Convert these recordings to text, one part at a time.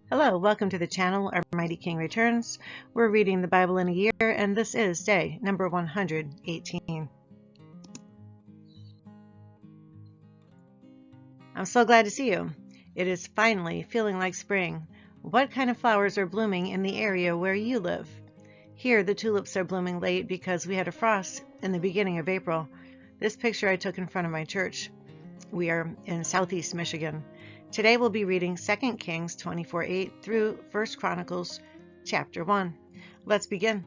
Hello, welcome to the channel. Our Mighty King returns. We're reading the Bible in a year, and this is day number 118. I'm so glad to see you. It is finally feeling like spring. What kind of flowers are blooming in the area where you live? Here, the tulips are blooming late because we had a frost in the beginning of April. This picture I took in front of my church. We are in southeast Michigan. Today we'll be reading 2 Kings 24:8 through 1 Chronicles chapter 1. Let's begin.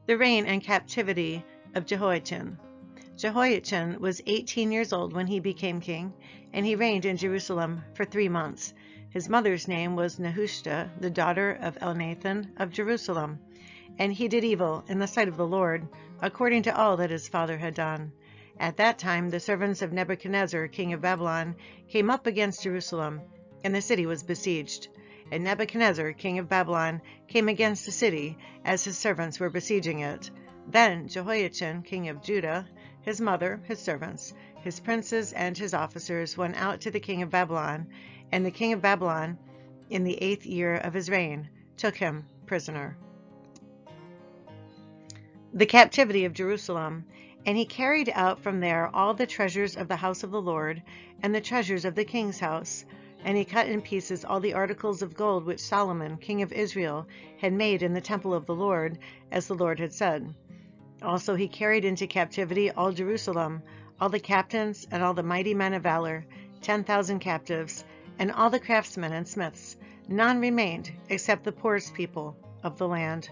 The reign and captivity of Jehoiachin. Jehoiachin was 18 years old when he became king, and he reigned in Jerusalem for 3 months. His mother's name was Nehushta, the daughter of Elnathan of Jerusalem. And he did evil in the sight of the Lord, according to all that his father had done. At that time the servants of Nebuchadnezzar, king of Babylon, came up against Jerusalem, and the city was besieged. And Nebuchadnezzar, king of Babylon, came against the city, as his servants were besieging it. Then Jehoiachin, king of Judah, his mother, his servants, his princes, and his officers went out to the king of Babylon, and the king of Babylon, in the 8th year of his reign, took him prisoner. The captivity of Jerusalem. And he carried out from there all the treasures of the house of the Lord, and the treasures of the king's house. And he cut in pieces all the articles of gold which Solomon, king of Israel, had made in the temple of the Lord, as the Lord had said. Also he carried into captivity all Jerusalem, all the captains and all the mighty men of valor, 10,000 captives, and all the craftsmen and smiths. None remained, except the poorest people of the land.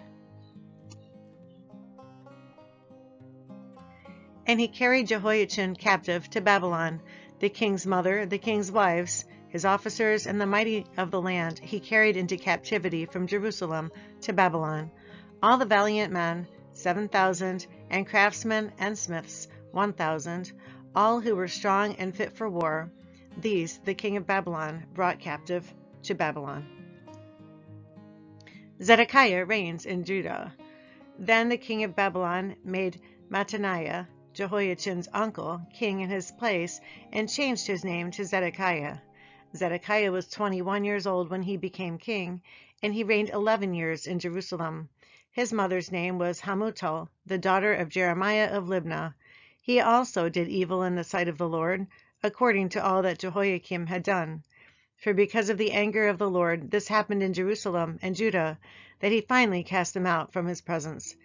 And he carried Jehoiachin captive to Babylon. The king's mother, the king's wives, his officers, and the mighty of the land he carried into captivity from Jerusalem to Babylon. All the valiant men, 7,000, and craftsmen and smiths, 1,000, all who were strong and fit for war, these the king of Babylon brought captive to Babylon. Zedekiah reigns in Judah. Then the king of Babylon made Mattaniah, Jehoiachin's uncle, king in his place, and changed his name to Zedekiah. Zedekiah was 21 years old when he became king, and he reigned 11 years in Jerusalem. His mother's name was Hamutal, the daughter of Jeremiah of Libnah. He also did evil in the sight of the Lord, according to all that Jehoiakim had done. For because of the anger of the Lord, this happened in Jerusalem and Judah, that he finally cast them out from his presence.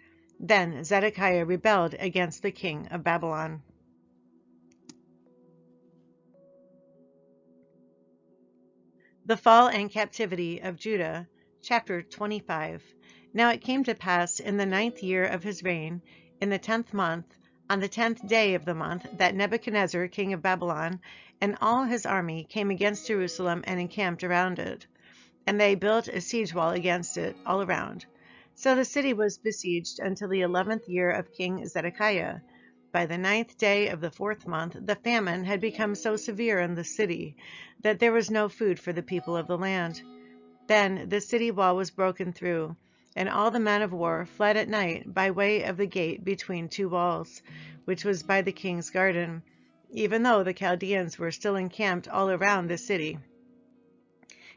Then Zedekiah rebelled against the king of Babylon. The fall and captivity of Judah, chapter 25. Now it came to pass in the 9th year of his reign, in the 10th month, on the 10th day of the month, that Nebuchadnezzar, king of Babylon, and all his army came against Jerusalem and encamped around it. And they built a siege wall against it all around. So the city was besieged until the 11th year of King Zedekiah. By the 9th day of the 4th month, the famine had become so severe in the city that there was no food for the people of the land. Then the city wall was broken through, and all the men of war fled at night by way of the gate between 2 walls, which was by the king's garden, even though the Chaldeans were still encamped all around the city.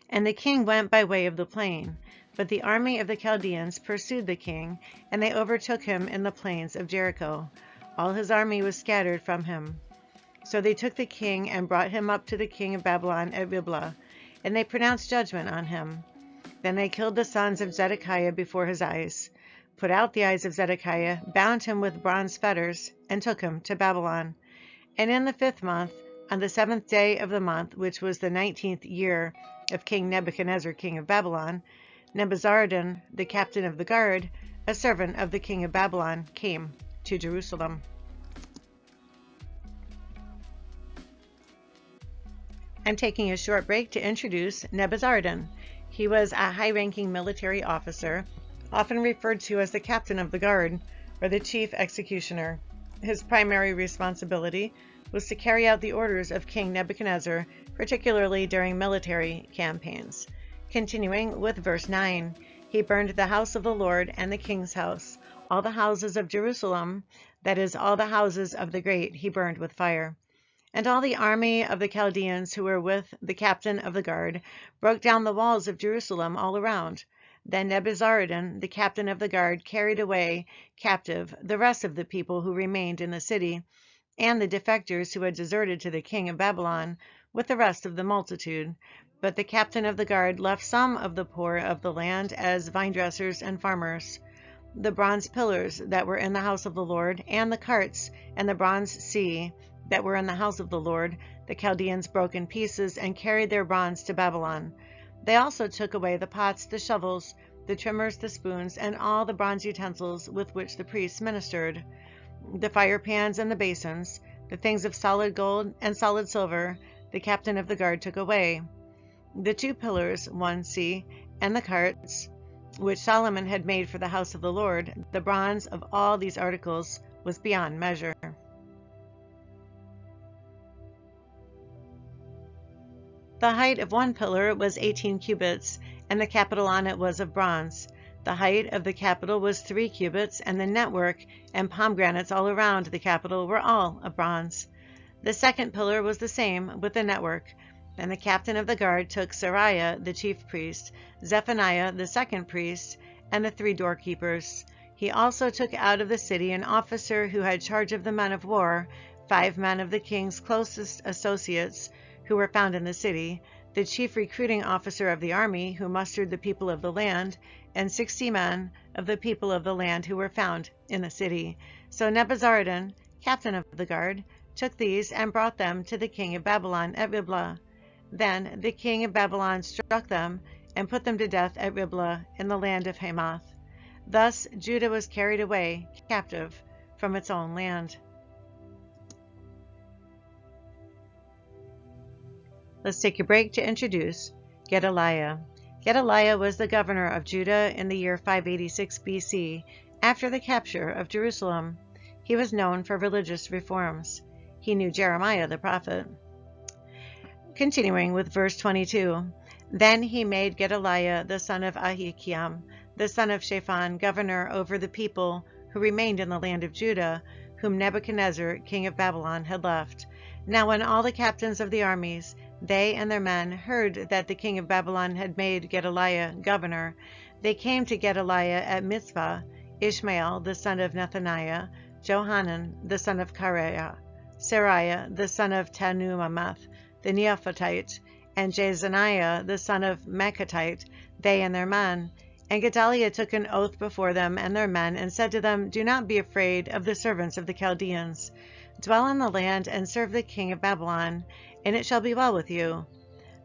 And the king went by way of the plain. But the army of the Chaldeans pursued the king, and they overtook him in the plains of Jericho. All his army was scattered from him. So they took the king and brought him up to the king of Babylon at Riblah, and they pronounced judgment on him. Then they killed the sons of Zedekiah before his eyes, put out the eyes of Zedekiah, bound him with bronze fetters, and took him to Babylon. And in the 5th month, on the 7th day of the month, which was the 19th year of King Nebuchadnezzar, king of Babylon, Nebuzaradan, the captain of the guard, a servant of the king of Babylon, came to Jerusalem. I'm taking a short break to introduce Nebuzaradan. He was a high-ranking military officer, often referred to as the captain of the guard, or the chief executioner. His primary responsibility was to carry out the orders of King Nebuchadnezzar, particularly during military campaigns. Continuing with verse 9, he burned the house of the Lord and the king's house, all the houses of Jerusalem, that is, all the houses of the great, he burned with fire. And all the army of the Chaldeans who were with the captain of the guard broke down the walls of Jerusalem all around. Then Nebuzaradan, the captain of the guard, carried away captive the rest of the people who remained in the city, and the defectors who had deserted to the king of Babylon, with the rest of the multitude. But the captain of the guard left some of the poor of the land as vine-dressers and farmers. The bronze pillars that were in the house of the Lord, and the carts, and the bronze sea that were in the house of the Lord, the Chaldeans broke in pieces and carried their bronze to Babylon. They also took away the pots, the shovels, the trimmers, the spoons, and all the bronze utensils with which the priests ministered, the fire pans and the basins, the things of solid gold and solid silver, the captain of the guard took away. The 2 pillars, one sea, and the carts, which Solomon had made for the house of the Lord, the bronze of all these articles was beyond measure. The height of one pillar was 18 cubits, and the capital on it was of bronze. The height of the capital was 3 cubits, and the network and pomegranates all around the capital were all of bronze. The second pillar was the same, with the network. And the captain of the guard took Seraiah the chief priest, Zephaniah the second priest, and the 3 doorkeepers. He also took out of the city an officer who had charge of the men of war, 5 men of the king's closest associates who were found in the city, the chief recruiting officer of the army who mustered the people of the land, and 60 men of the people of the land who were found in the city. So Nebuzaradan, captain of the guard, took these and brought them to the king of Babylon at Riblah. Then the king of Babylon struck them and put them to death at Riblah in the land of Hamath. Thus Judah was carried away captive from its own land. Let's take a break to introduce Gedaliah. Gedaliah was the governor of Judah in the year 586 BC, after the capture of Jerusalem. He was known for religious reforms. He knew Jeremiah the prophet. Continuing with verse 22, Then he made Gedaliah the son of Ahikam, the son of Shaphan, governor over the people who remained in the land of Judah, whom Nebuchadnezzar, king of Babylon, had left. Now when all the captains of the armies, they and their men, heard that the king of Babylon had made Gedaliah governor, they came to Gedaliah at Mizpah, Ishmael the son of Nethaniah, Johanan the son of Kareah, Seraiah the son of Tanumamath, the Neophatite, and Jezaniah the son of Machathite, they and their men. And Gedaliah took an oath before them and their men, and said to them, Do not be afraid of the servants of the Chaldeans. Dwell in the land and serve the king of Babylon, and it shall be well with you.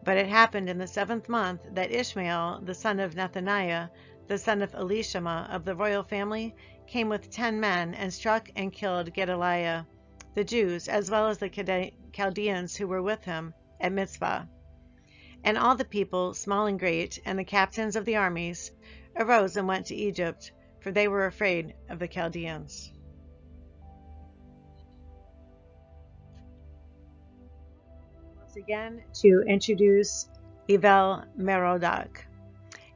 But it happened in the 7th month that Ishmael the son of Nethaniah, the son of Elishama of the royal family, came with 10 men and struck and killed Gedaliah, the Jews, as well as the Chaldeans who were with him at Mizpah. And all the people, small and great, and the captains of the armies, arose and went to Egypt, for they were afraid of the Chaldeans. Once again, to introduce Evil-Merodach.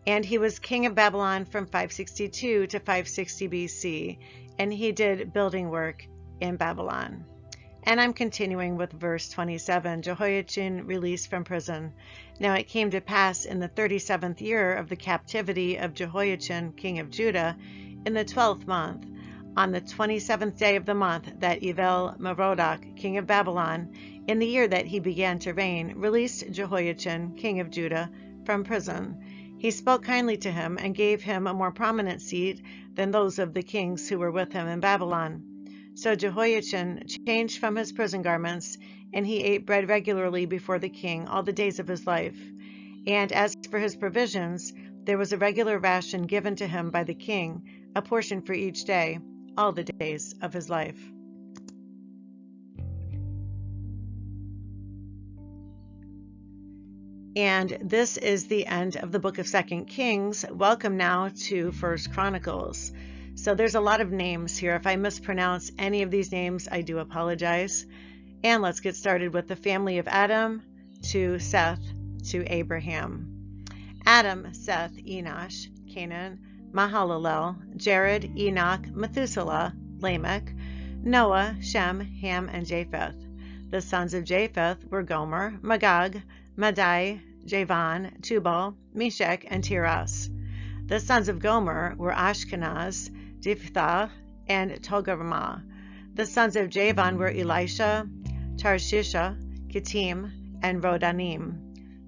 And he was king of Babylon from 562 to 560 BC, and he did building work in Babylon. And I'm continuing with verse 27, Jehoiachin released from prison. Now it came to pass in the 37th year of the captivity of Jehoiachin, king of Judah, in the 12th month, on the 27th day of the month, that Evil-Merodach, king of Babylon, in the year that he began to reign, released Jehoiachin, king of Judah, from prison. He spoke kindly to him and gave him a more prominent seat than those of the kings who were with him in Babylon. So Jehoiachin changed from his prison garments, and he ate bread regularly before the king all the days of his life. And as for his provisions, there was a regular ration given to him by the king, a portion for each day, all the days of his life. And this is the end of the book of 2 Kings. Welcome now to 1 Chronicles. So there's a lot of names here. If I mispronounce any of these names, I do apologize. And let's get started with the family of Adam to Seth to Abraham. Adam, Seth, Enosh, Canaan, Mahalalel, Jared, Enoch, Methuselah, Lamech, Noah, Shem, Ham, and Japheth. The sons of Japheth were Gomer, Magog, Madai, Javan, Tubal, Meshech, and Tiras. The sons of Gomer were Ashkenaz, Diphthah, and Togarmah. The sons of Javan were Elisha, Tarshisha, Kittim, and Rodanim.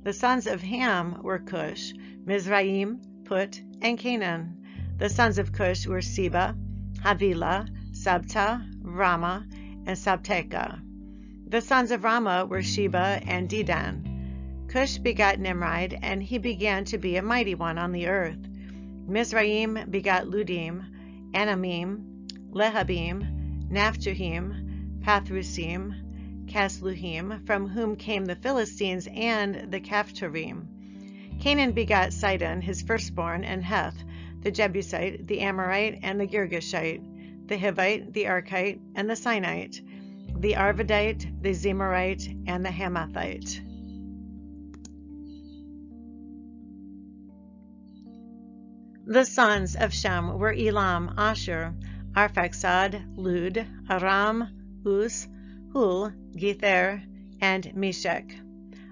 The sons of Ham were Cush, Mizraim, Put, and Canaan. The sons of Cush were Seba, Havilah, Sabta, Ramah, and Sabteka. The sons of Ramah were Sheba and Dedan. Cush begat Nimrod, and he began to be a mighty one on the earth. Mizraim begat Ludim, Anamim, Lehabim, Naphtuhim, Pathrusim, Casluhim, from whom came the Philistines and the Caphtorim. Canaan begat Sidon, his firstborn, and Heth, the Jebusite, the Amorite, and the Girgashite, the Hivite, the Archite, and the Sinite, the Arvadite, the Zemarite, and the Hamathite. The sons of Shem were Elam, Ashur, Arphaxad, Lud, Aram, Uz, Hul, Gether, and Meshech.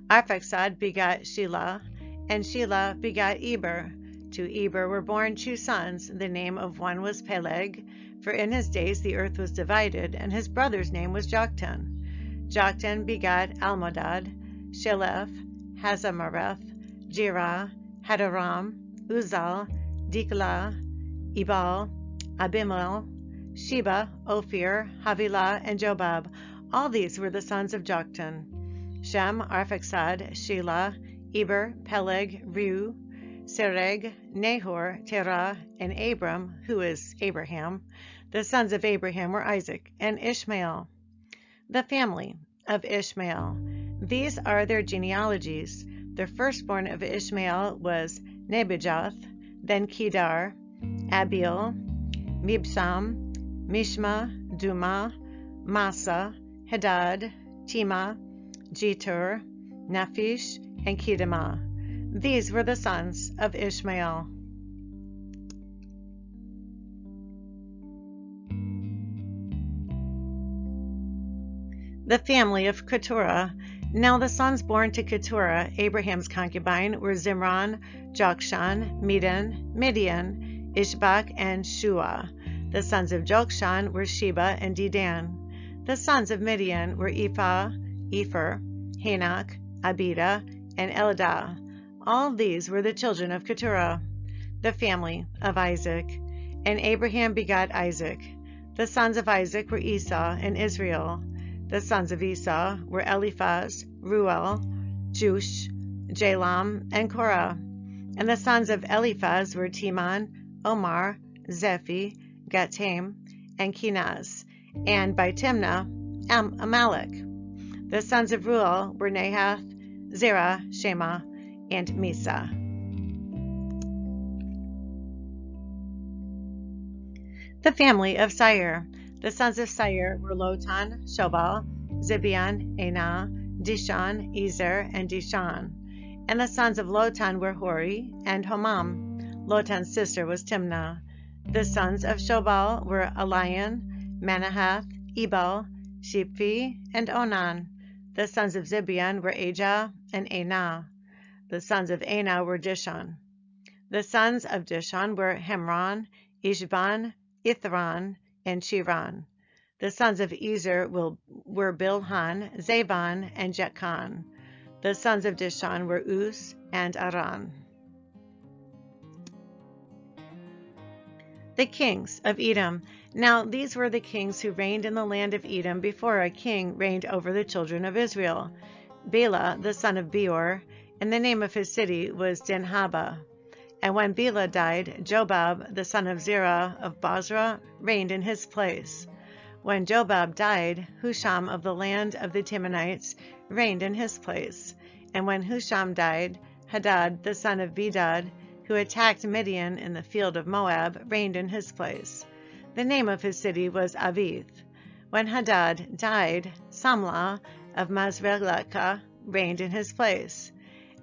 Arphaxad begat Shelah, and Shelah begat Eber. To Eber were born 2 sons. The name of one was Peleg, for in his days the earth was divided, and his brother's name was Joktan. Joktan begat Almodad, Shelef, Hazamareth, Jirah, Hadaram, Uzal, Diklah, Ebal, Abimael, Sheba, Ophir, Havilah, and Jobab. All these were the sons of Joktan. Shem, Arphaxad, Shelah, Eber, Peleg, Reu, Sereg, Nahor, Terah, and Abram, who is Abraham. The sons of Abraham were Isaac and Ishmael. The family of Ishmael. These are their genealogies. The firstborn of Ishmael was Nebajoth, then Kedar, Abiel, Mibsam, Mishma, Duma, Massa, Hadad, Tema, Jetur, Naphish, and Kedemah. These were the sons of Ishmael. The family of Keturah. Now the sons born to Keturah, Abraham's concubine, were Zimran, Jokshan, Medan, Midian, Ishbak, and Shua. The sons of Jokshan were Sheba and Dedan. The sons of Midian were Ephah, Epher, Hanok, Abida, and Eladah. All these were the children of Keturah. The family of Isaac. And Abraham begot Isaac. The sons of Isaac were Esau and Israel. The sons of Esau were Eliphaz, Ruel, Jush, Jalam, and Korah. And the sons of Eliphaz were Teman, Omar, Zephi, Gatam, and Kenaz, and by Timnah, Amalek. The sons of Ruel were Nahath, Zerah, Shema, and Misa. The family of Seir. The sons of Seir were Lotan, Shobal, Zibeon, Anah, Dishon, Ezer, and Dishon. And the sons of Lotan were Hori and Homam. Lotan's sister was Timnah. The sons of Shobal were Elian, Manahath, Ebal, Shiphi, and Onan. The sons of Zibeon were Ajah and Anah. The sons of Anah were Dishon. The sons of Dishon were Hemron, Ishban, Ithran, and Chiran. The sons of Ezer were Bilhan, Zavan, and Jekhan. The sons of Dishon were Uz and Aran. The kings of Edom. Now these were the kings who reigned in the land of Edom before a king reigned over the children of Israel. Bela, the son of Beor, and the name of his city was Dinhabah. And when Bela died, Jobab, the son of Zerah of Bozrah, reigned in his place. When Jobab died, Husham of the land of the Timonites reigned in his place. And when Husham died, Hadad, the son of Bedad, who attacked Midian in the field of Moab, reigned in his place. The name of his city was Avith. When Hadad died, Samlah of Masrekah reigned in his place.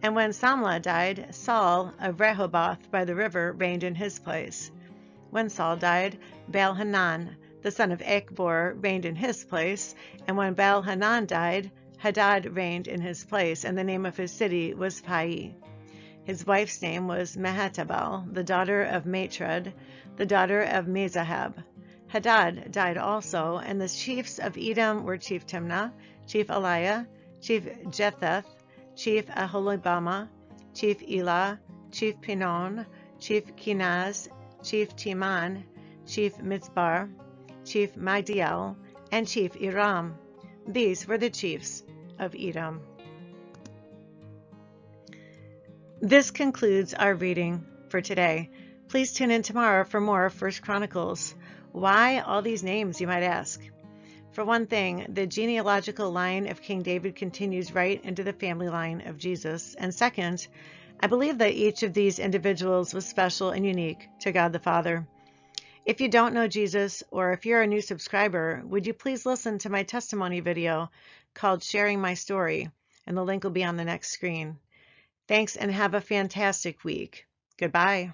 And when Samlah died, Saul of Rehoboth by the river reigned in his place. When Saul died, Baal-Hanan, the son of Achbor, reigned in his place, and when Baal-Hanan died, Hadad reigned in his place, and the name of his city was Pai. His wife's name was Mehetabel, the daughter of Matred, the daughter of Mezahab. Hadad died also, and the chiefs of Edom were Chief Timnah, Chief Eliah, Chief Jetheth, Chief Aholibamah, Chief Elah, Chief Pinon, Chief Kenaz, Chief Teman, Chief Mitzbar, Chief Magdiel, and Chief Iram. These were the chiefs of Edom. This concludes our reading for today. Please tune in tomorrow for more 1 Chronicles. Why all these names, you might ask? For one thing, the genealogical line of King David continues right into the family line of Jesus. And second, I believe that each of these individuals was special and unique to God the Father. If you don't know Jesus, or if you're a new subscriber, would you please listen to my testimony video called Sharing My Story, and the link will be on the next screen. Thanks and have a fantastic week. Goodbye.